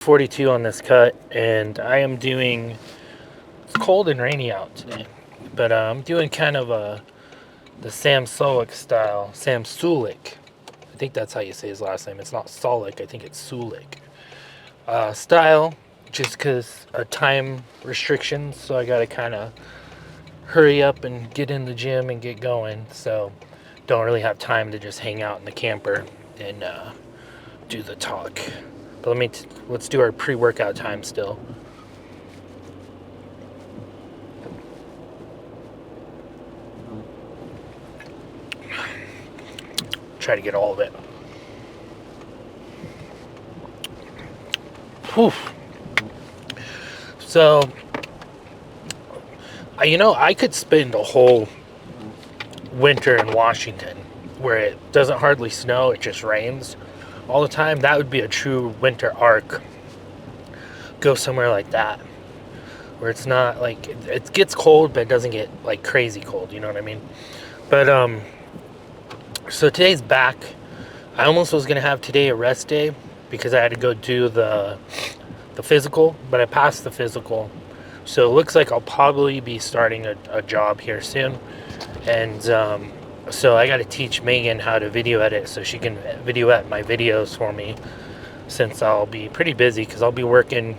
42 on this cut, and I am doing, it's cold and rainy out today, but I'm doing kind of the Sam Sulek style, Sam Sulek. I think that's how you say his last name. It's not Sulek, I think it's Sulek. Style, just because of time restrictions, so I gotta kind of hurry up and get in the gym and get going, so don't really have time to just hang out in the camper and do the talk. But let's do our pre-workout time still. Try to get all of it. Whew. So, I could spend a whole winter in Washington where it doesn't hardly snow, it just rains all the time. That would be a true winter arc. Go somewhere like that where it's not like it gets cold but it doesn't get like crazy cold, you know what I mean? But so today's back. I almost was gonna have today a rest day because I had to go do the physical, but I passed the physical, so it looks like I'll probably be starting a job here soon. And so I got to teach Megan how to video edit so she can video edit my videos for me, since I'll be pretty busy because I'll be working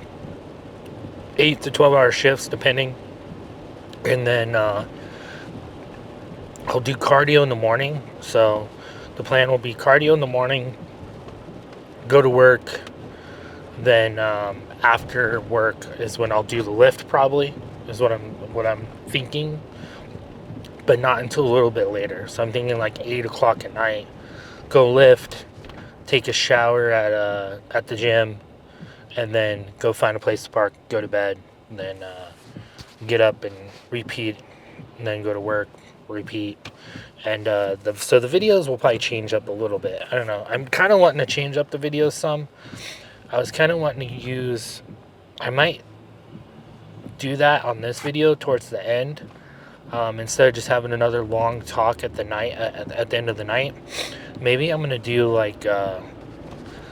8 to 12 hour shifts depending, and then I'll do cardio in the morning. So the plan will be cardio in the morning, go to work, then after work is when I'll do the lift, probably is what I'm thinking, but not until a little bit later. So I'm thinking like 8 o'clock at night, go lift, take a shower at the gym, and then go find a place to park, go to bed, and then get up and repeat, and then go to work, repeat. And so the videos will probably change up a little bit. I don't know. I'm kind of wanting to change up the videos some. I was kind of wanting to use, I might do that on this video towards the end, instead of just having another long talk at the night, at the end of the night. Maybe I'm gonna do like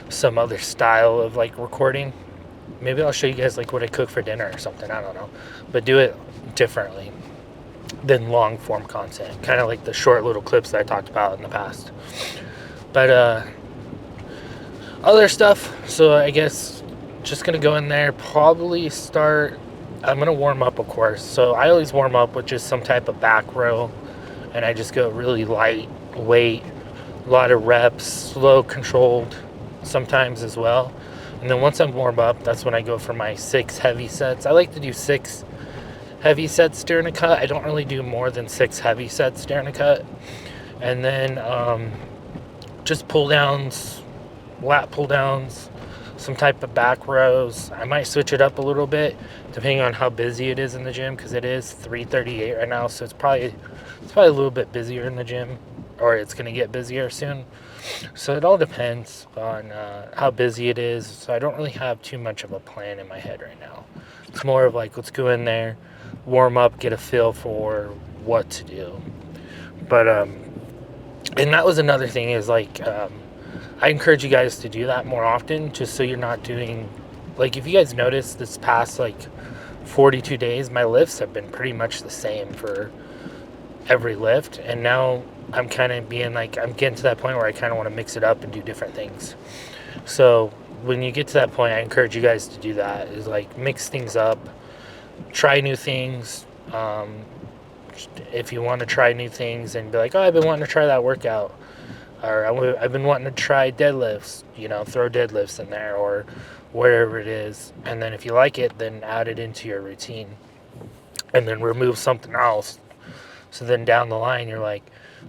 some other style of like recording. Maybe I'll show you guys like what I cook for dinner or something, I don't know, but do it differently than long form content, kind of like the short little clips that I talked about in the past. But other stuff, so I guess just gonna go in there, probably start, I'm gonna warm up, of course. So I always warm up with just some type of back row, and I just go really light weight, a lot of reps, slow, controlled sometimes as well. And then once I'm warm up, that's when I go for my 6 heavy sets. I like to do 6 heavy sets during a cut. I don't really do more than 6 heavy sets during a cut. And then just pull downs, lat pull downs, some type of back rows. I might switch it up a little bit depending on how busy it is in the gym, because it is 3:38 right now, so it's probably a little bit busier in the gym, or it's going to get busier soon. So it all depends on how busy it is. So I don't really have too much of a plan in my head right now. It's more of like, let's go in there, warm up, get a feel for what to do. But and that was another thing, is like I encourage you guys to do that more often, just so you're not doing, like, if you guys notice this past like 42 days, my lifts have been pretty much the same for every lift, and now I'm kind of being like, I'm getting to that point where I kind of want to mix it up and do different things. So when you get to that point, I encourage you guys to do that, is like mix things up, try new things. If you want to try new things and be like, oh, I've been wanting to try that workout, or I've been wanting to try deadlifts, throw deadlifts in there, or wherever it is. And then if you like it, then add it into your routine, and then remove something else. So then down the line, you're like,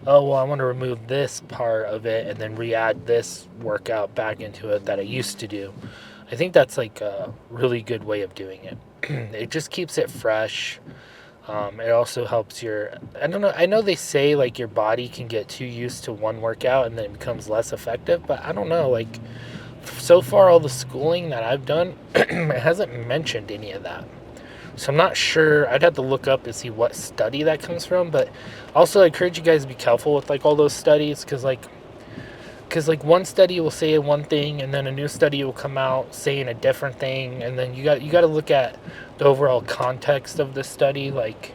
oh, well, I want to remove this part of it and then re-add this workout back into it that I used to do. I think that's like a really good way of doing it. It just keeps it fresh. It also helps I don't know, I know they say like your body can get too used to one workout and then it becomes less effective, but I don't know, like, so far all the schooling that I've done, it hasn't mentioned any of that. So I'm not sure. I'd have to look up to see what study that comes from, but also I encourage you guys to be careful with like all those studies, because like because like one study will say one thing, and then a new study will come out saying a different thing, and then you got to look at the overall context of the study, like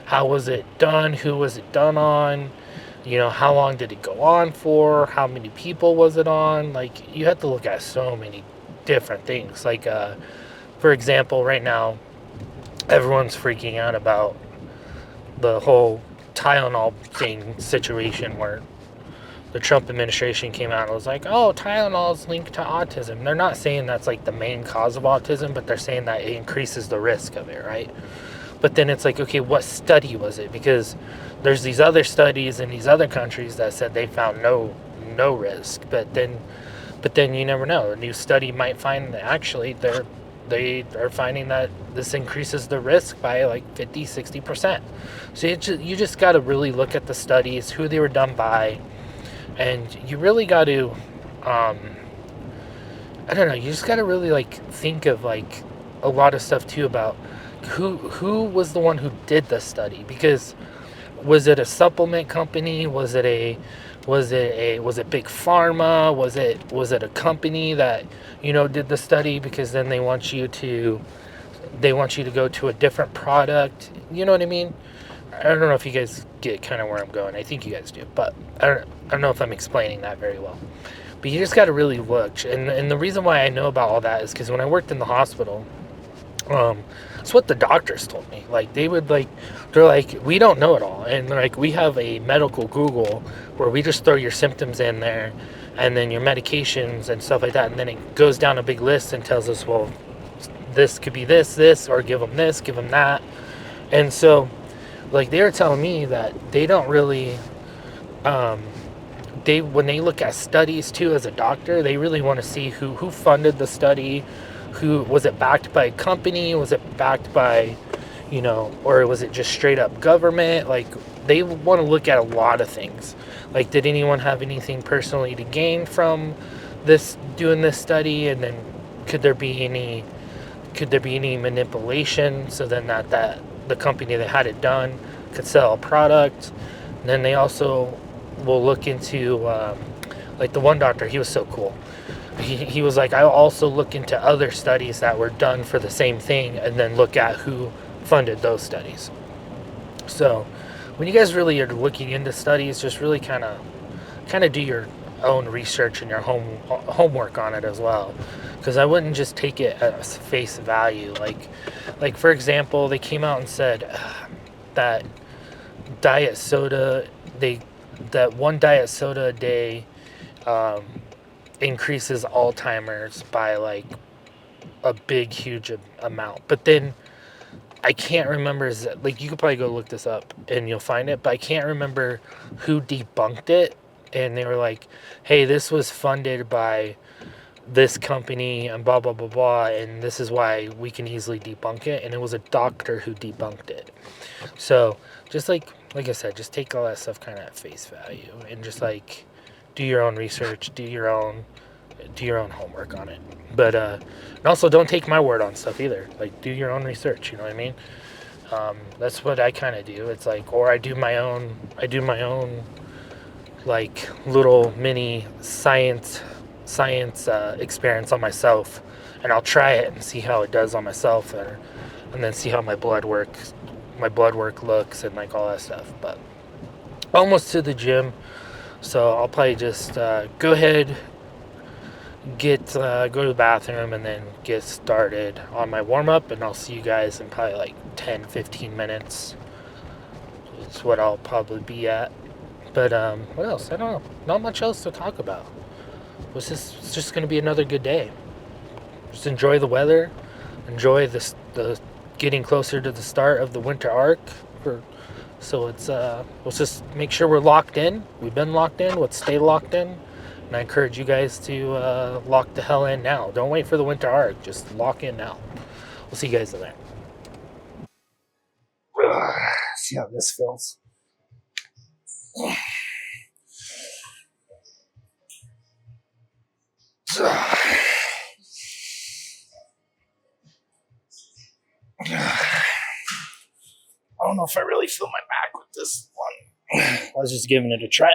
how was it done, who was it done on, how long did it go on for, how many people was it on. Like you have to look at so many different things. Like for example, right now everyone's freaking out about the whole Tylenol thing situation where the Trump administration came out and was like, oh, Tylenol is linked to autism. They're not saying that's like the main cause of autism, but they're saying that it increases the risk of it, right? But then it's like, okay, what study was it? Because there's these other studies in these other countries that said they found no risk. But then you never know. A new study might find that actually they are finding that this increases the risk by like 50-60%. So you just got to really look at the studies, who they were done by, and you really got to I don't know, you just got to really like think of like a lot of stuff too about who was the one who did the study. Because was it a supplement company, was it big pharma, was it a company that did the study because then they want you to go to a different product, you know what I mean? I don't know if you guys get kind of where I'm going. I think you guys do, but I don't know if I'm explaining that very well. But you just got to really look. And the reason why I know about all that is because when I worked in the hospital, it's what the doctors told me. Like they're like, we don't know it all, and like we have a medical Google where we just throw your symptoms in there, and then your medications and stuff like that, and then it goes down a big list and tells us, well, this could be this, or give them this, give them that, and so like they were telling me that they don't really they when they look at studies too as a doctor, they really want to see who funded the study, who was it backed by a company, was it backed by or was it just straight up government. Like they want to look at a lot of things, like did anyone have anything personally to gain from this doing this study, and then could there be any manipulation so then that the company that had it done could sell a product. And then they also will look into like the one doctor, he was so cool. He was like, I'll also look into other studies that were done for the same thing and then look at who funded those studies. So when you guys really are looking into studies, just really kind of do your own research and your homework on it as well, because I wouldn't just take it as face value. Like for example, they came out and said that diet soda, that one diet soda a day increases Alzheimer's by like a big huge amount. But then I can't remember, like you could probably go look this up and you'll find it, but I can't remember who debunked it. And they were like, hey, this was funded by this company and blah blah blah blah, and this is why we can easily debunk it. And it was a doctor who debunked it. So just like I said, just take all that stuff kind of at face value and just like do your own research, do your own homework on it. But and also don't take my word on stuff either. Like do your own research, you know what I mean? That's what I kind of do. It's like, or I do my own like little mini science experience on myself, and I'll try it and see how it does on myself, and then see how my blood work looks and like all that stuff. But almost to the gym, so I'll probably just go ahead, go to the bathroom, and then get started on my warm-up, and I'll see you guys in probably like 10-15 minutes. That's what I'll probably be at. But what else? I don't know. Not much else to talk about. It's just going to be another good day. Just enjoy the weather. Enjoy the getting closer to the start of the winter arc. So let's just make sure we're locked in. We've been locked in. Let's stay locked in. And I encourage you guys to lock the hell in now. Don't wait for the winter arc. Just lock in now. We'll see you guys there. See how this feels. I don't know if I really feel my back with this one. I was just giving it a try.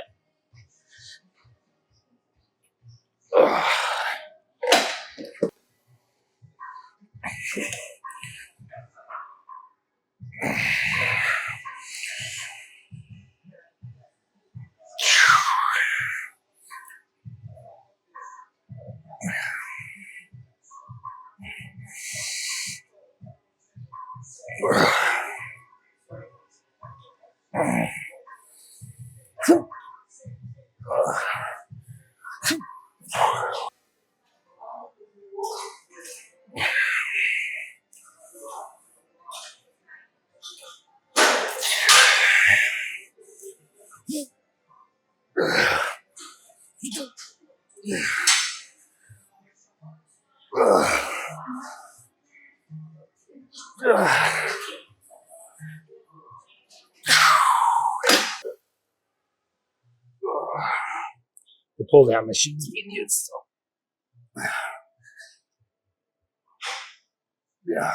The pull down machine's being used. So. Yeah.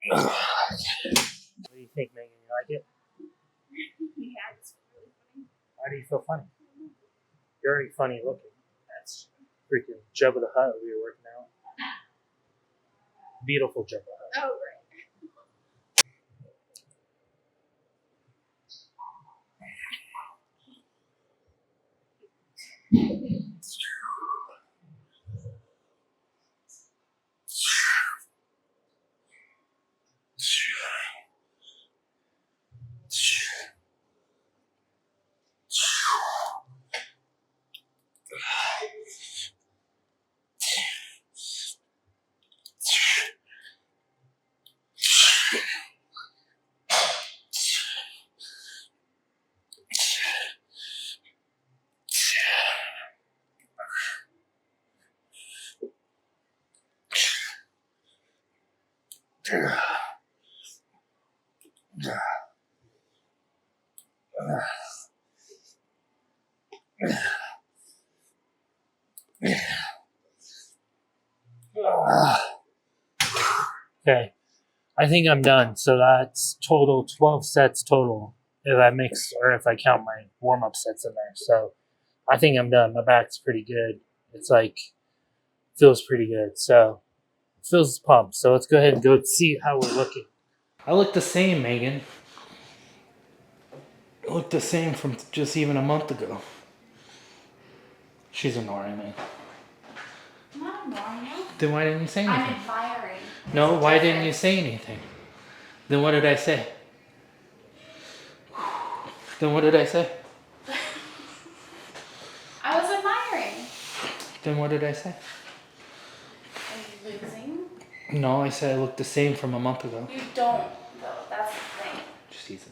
What do you think, Megan? You like it? Yeah, it's really funny. Why do you feel funny? You're already funny looking. That's freaking Jabba the Hutt we were working out. Beautiful Jabba the Hutt. Oh, right. Okay, I think I'm done. So that's total 12 sets total. If I mix or if I count my warm up sets in there. So I think I'm done. My back's pretty good. It's like feels pretty good. So feels pumped. So let's go ahead and go see how we're looking. I look the same, Megan. I look the same from just even a month ago. She's ignoring me. I'm not ignoring you. Then why didn't you say anything? I'm admiring. No, why didn't you say anything? Then what did I say? Then what did I say? I was admiring. Then what did I say? Are you losing? No, I said I looked the same from a month ago. You don't, though. That's the thing. Just easy.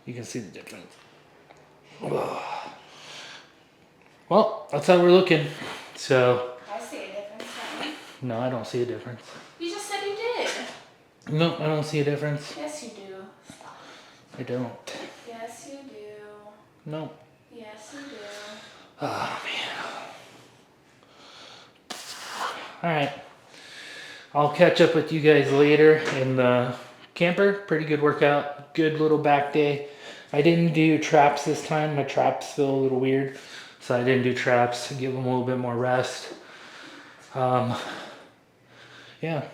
You can see the difference. Well, that's how we're looking. So, I see a difference. Don't you? no, I don't see a difference. You just said you did. No, I don't see a difference. Yes, you do. Stop. I don't. Yes, you do. No. Yes, you do. Oh, man. Alright. I'll catch up with you guys later in the camper. Pretty good workout. Good little back day. I didn't do traps this time. My traps feel a little weird. So I didn't do traps. Give them a little bit more rest. Yeah.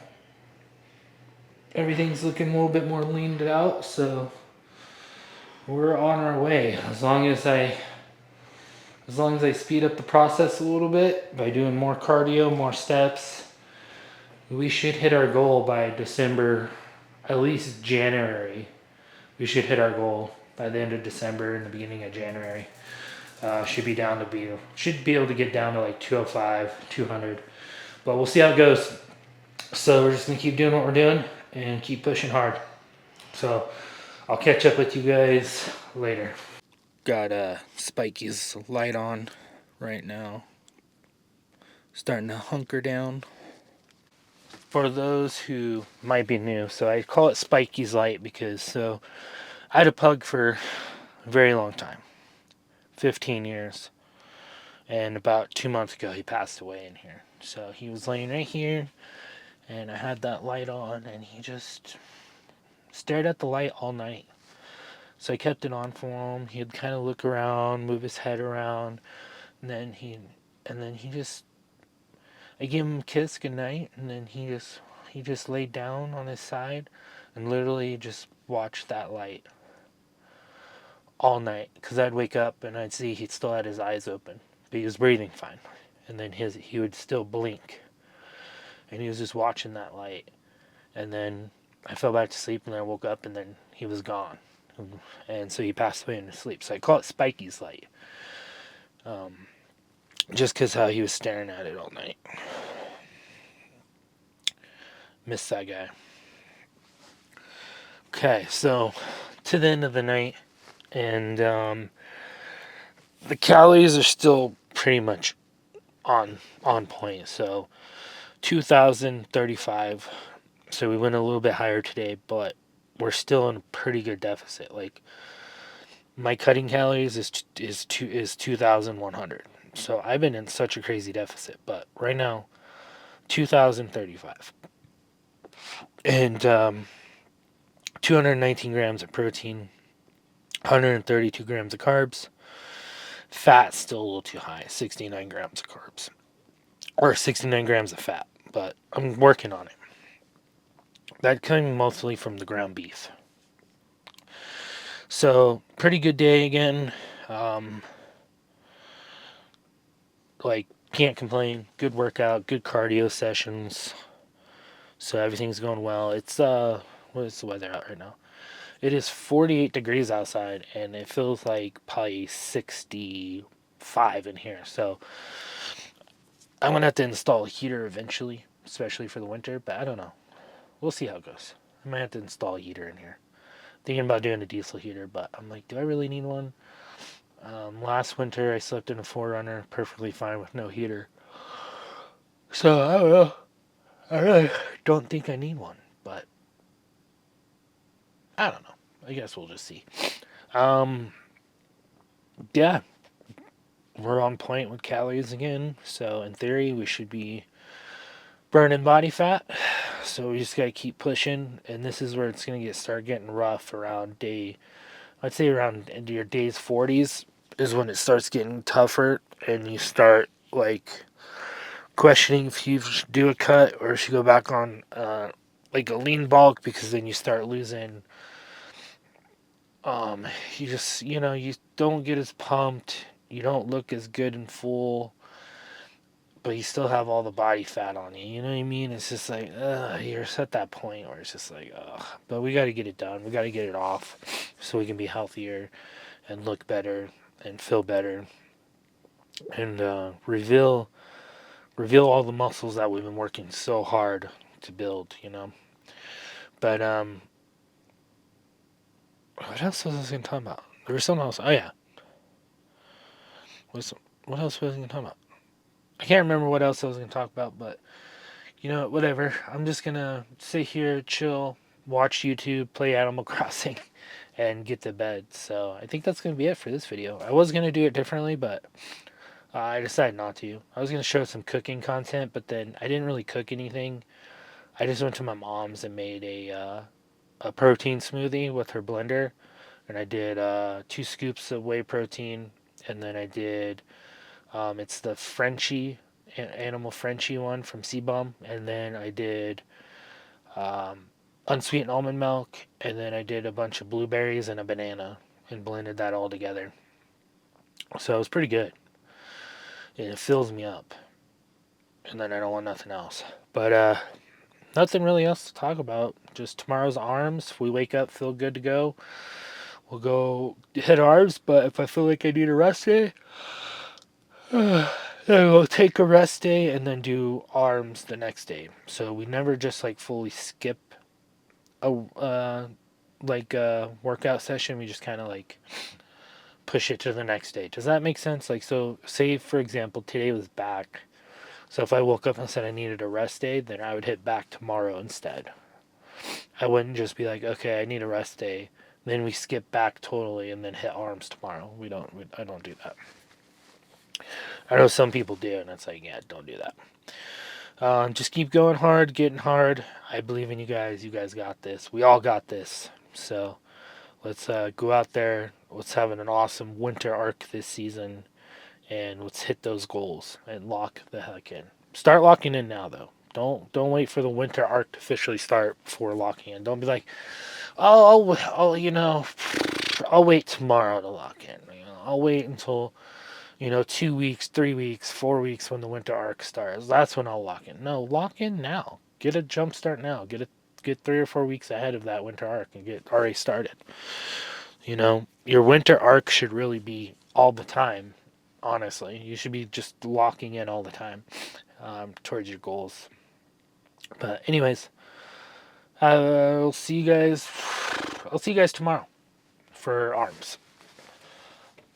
Everything's looking a little bit more leaned out. So we're on our way. As long as I speed up the process a little bit by doing more cardio, more steps, we should hit our goal by December, at least January. We should hit our goal by the end of December and the beginning of January. Should be able to get down to like 205, 200. But we'll see how it goes. So we're just gonna keep doing what we're doing and keep pushing hard. So I'll catch up with you guys later. Got Spikey's light on right now. Starting to hunker down. For those who might be new, so I call it Spikey's light because I had a pug for a very long time, 15 years. And about 2 months ago, he passed away in here. So he was laying right here, and I had that light on, and he just stared at the light all night. So I kept it on for him. He'd kind of look around, move his head around, and then he just, I gave him a kiss goodnight, and then he just laid down on his side, and literally just watched that light all night. Cause I'd wake up and I'd see he still had his eyes open, but he was breathing fine, and then he would still blink, and he was just watching that light, and then I fell back to sleep, and then I woke up, and then he was gone. And so he passed away in his sleep. So I call it Spikey's light. Just because how he was staring at it all night. Miss that guy. Okay, so to the end of the night, and the calories are still pretty much on point. So 2,035. So we went a little bit higher today, but we're still in a pretty good deficit. Like my cutting calories is 2,100. So I've been in such a crazy deficit, but right now 2,035 and 219 grams of protein, 132 grams of carbs. Fat still a little too high, 69 grams of carbs or 69 grams of fat, but I'm working on it. That came mostly from the ground beef. So pretty good day again. Like can't complain. Good workout, good cardio sessions. So everything's going well. It's what is the weather out right now? It is 48 degrees outside, and it feels like probably 65 in here. So I'm gonna have to install a heater eventually, especially for the winter. But I don't know. We'll see how it goes. I might have to install a heater in here. Thinking about doing a diesel heater, but I'm like, do I really need one? Last winter I slept in a 4Runner perfectly fine with no heater. So I don't know. I really don't think I need one, but I don't know. I guess we'll just see. Yeah, we're on point with calories again. So in theory, we should be burning body fat. So we just gotta keep pushing, and this is where it's gonna start getting rough around I'd say around into your days 40s is when it starts getting tougher, and you start like questioning if you should do a cut or if you go back on like a lean bulk, because then you start losing. You just you don't get as pumped. You don't look as good and full, but you still have all the body fat on you. You know what I mean? It's just like, you're at that point where it's just like, ugh. But we got to get it done. We got to get it off so we can be healthier and look better and feel better and reveal all the muscles that we've been working so hard to build. But what else was I going to talk about? There was something else. Oh yeah. What else was I going to talk about? I can't remember what else I was going to talk about, but whatever. I'm just going to sit here, chill, watch YouTube, play Animal Crossing, and get to bed. So I think that's going to be it for this video. I was going to do it differently, but I decided not to. I was going to show some cooking content, but then I didn't really cook anything. I just went to my mom's and made a protein smoothie with her blender. And I did 2 scoops of whey protein, and then I did it's the Frenchie, Animal Frenchie one from CBum. And then I did unsweetened almond milk. And then I did a bunch of blueberries and a banana and blended that all together. So it was pretty good. And it fills me up. And then I don't want nothing else. But nothing really else to talk about. Just tomorrow's arms. If we wake up, feel good to go, we'll go hit arms. But if I feel like I need a rest day, then we'll take a rest day and then do arms the next day. So we never just like fully skip a workout session. We just kind of like push it to the next day. Does that make sense? Like, so say for example today was back. So if I woke up and said I needed a rest day, then I would hit back tomorrow instead. I wouldn't just be like, okay, I need a rest day, then we skip back totally and then hit arms tomorrow. I don't do that. I know some people do, and it's like, yeah, don't do that. Just keep going hard, getting hard. I believe in you guys. You guys got this. We all got this. So let's go out there. Let's have an awesome winter arc this season, and let's hit those goals and lock the heck in. Start locking in now, though. Don't wait for the winter arc to officially start before locking in. Don't be like, oh, I'll wait tomorrow to lock in. I'll wait until 2 weeks, 3 weeks, 4 weeks when the winter arc starts. That's when I'll lock in. No, lock in now. Get a jump start now. Get 3 or 4 weeks ahead of that winter arc and get already started. Your winter arc should really be all the time. Honestly, you should be just locking in all the time towards your goals. But anyways, I'll see you guys. I'll see you guys tomorrow for arms.